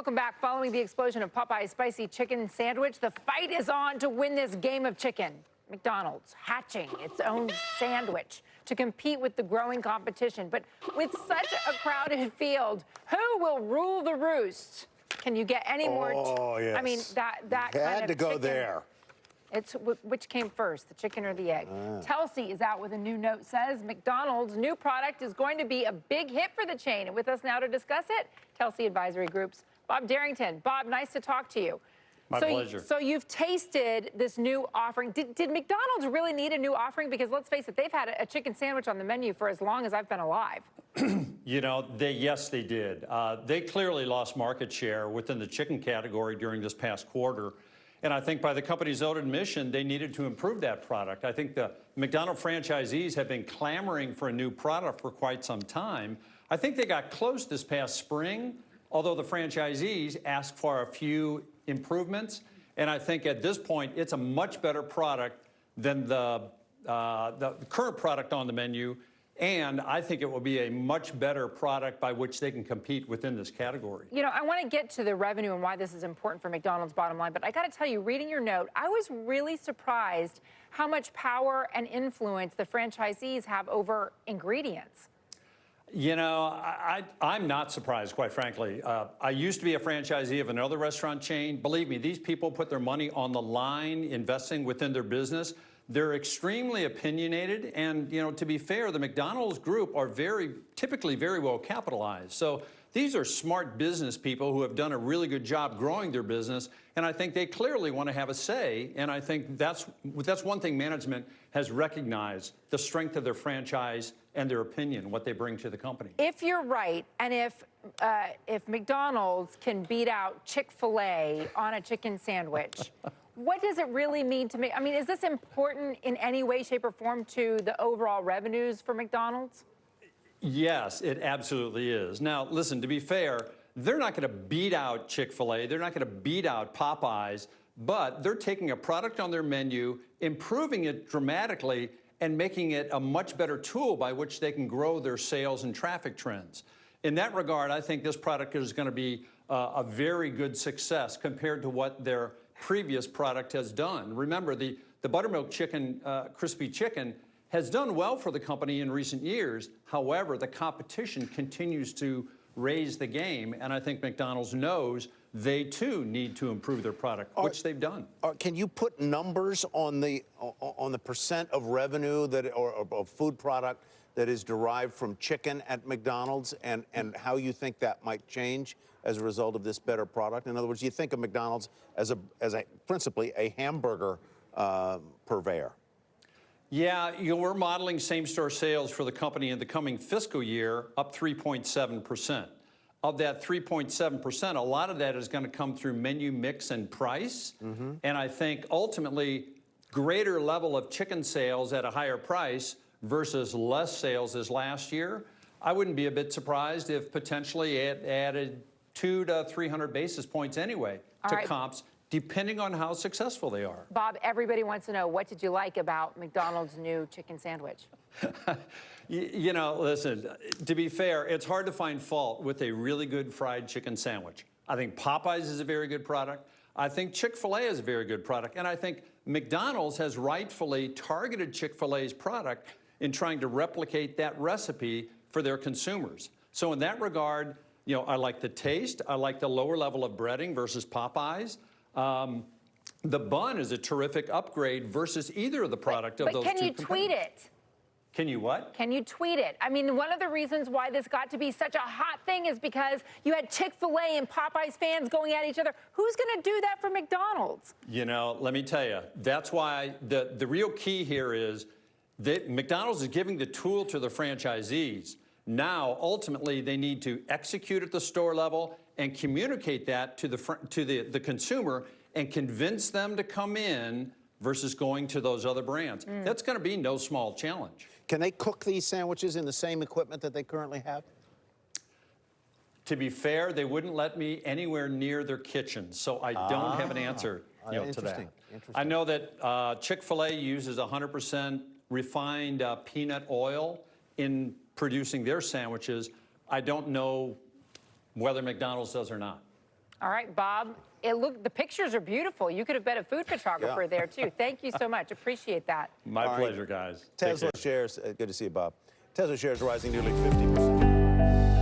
Welcome back. Following the explosion of Popeyes spicy chicken sandwich, the fight is on to win this game of chicken. McDonald's hatching its own sandwich to compete with the growing competition. But with such a crowded field, who will rule the roost? Can you get any more? Oh, yes. I mean, that kind had of to go chicken, there. It's which came first, the chicken or the egg? Telsey is out with a new note, says McDonald's new product is going to be a big hit for the chain. And with us now to discuss it, Telsey Advisory Group's Bob Derrington. Bob, nice to talk to you. My pleasure. So you've tasted this new offering. Did McDonald's really need a new offering? Because let's face it, they've had a chicken sandwich on the menu for as long as I've been alive. You know, yes, they did. They clearly lost market share within the chicken category during this past quarter. And I think by the company's own admission, they needed to improve that product. I think the McDonald's franchisees have been clamoring for a new product for quite some time. I think they got close this past spring, although the franchisees asked for a few improvements. And I think at this point, it's a much better product than the current product on the menu. And I think it will be a much better product by which they can compete within this category. You know, I want to get to the revenue and why this is important for McDonald's bottom line, but I got to tell you, reading your note, I was really surprised how much power and influence the franchisees have over ingredients. You know, I'm not surprised, quite frankly. I used to be a franchisee of another restaurant chain. Believe me, these people put their money on the line investing within their business. They're extremely opinionated, and, you know, to be fair, the McDonald's group are typically very well capitalized. So these are smart business people who have done a really good job growing their business, and I think they clearly want to have a say, and I think that's one thing management has recognized, the strength of their franchise and their opinion, what they bring to the company. If you're right, and if McDonald's can beat out Chick-fil-A on a chicken sandwich, what does it really mean to me? I mean, is this important in any way, shape, or form to the overall revenues for McDonald's? Yes, it absolutely is. Now, listen, to be fair, they're not going to beat out Chick-fil-A. They're not going to beat out Popeyes, but they're taking a product on their menu, improving it dramatically, and making it a much better tool by which they can grow their sales and traffic trends. In that regard, I think this product is going to be a very good success compared to what their previous product has done. Remember, the buttermilk chicken, crispy chicken, has done well for the company in recent years. However, the competition continues to raise the game, and I think McDonald's knows they too need to improve their product, which they've done. Can you put numbers on the percent of revenue or of food product that is derived from chicken at McDonald's, and how you think that might change as a result of this better product? In other words, you think of McDonald's as principally a hamburger purveyor. Yeah, we're modeling same-store sales for the company in the coming fiscal year up 3.7%. Of that 3.7%, a lot of that is going to come through menu mix and price. And I think ultimately greater level of chicken sales at a higher price versus less sales as last year. I wouldn't be a bit surprised if potentially it added 200 to 300 basis points anyway to comps, depending on how successful they are. Bob, everybody wants to know, what did you like about McDonald's new chicken sandwich? You know, listen, to be fair, it's hard to find fault with a really good fried chicken sandwich. I think Popeyes is a very good product. I think Chick-fil-A is a very good product. And I think McDonald's has rightfully targeted Chick-fil-A's product in trying to replicate that recipe for their consumers. So in that regard, you know, I like the taste. I like the lower level of breading versus Popeyes. The bun is a terrific upgrade versus either of the product of those two But can you tweet it? Can you what? Can you tweet it? I mean, one of the reasons why this got to be such a hot thing is because you had Chick-fil-A and Popeyes fans going at each other. Who's going to do that for McDonald's? You know, let me tell you, that's why the real key here is that McDonald's is giving the tool to the franchisees. Now, ultimately, they need to execute at the store level and communicate that to the consumer and convince them to come in versus going to those other brands. That's going to be no small challenge. Can they cook these sandwiches in the same equipment that they currently have? To be fair, they wouldn't let me anywhere near their kitchen, so I don't have an answer to that. I know that Chick-fil-A uses 100% refined peanut oil in producing their sandwiches. I don't know whether McDonald's does or not. All right, Bob. The pictures are beautiful. You could have been a food photographer there too. Thank you so much. Appreciate that. My pleasure, guys. Take Tesla care. shares, good to see you, Bob. Tesla shares rising nearly 50%.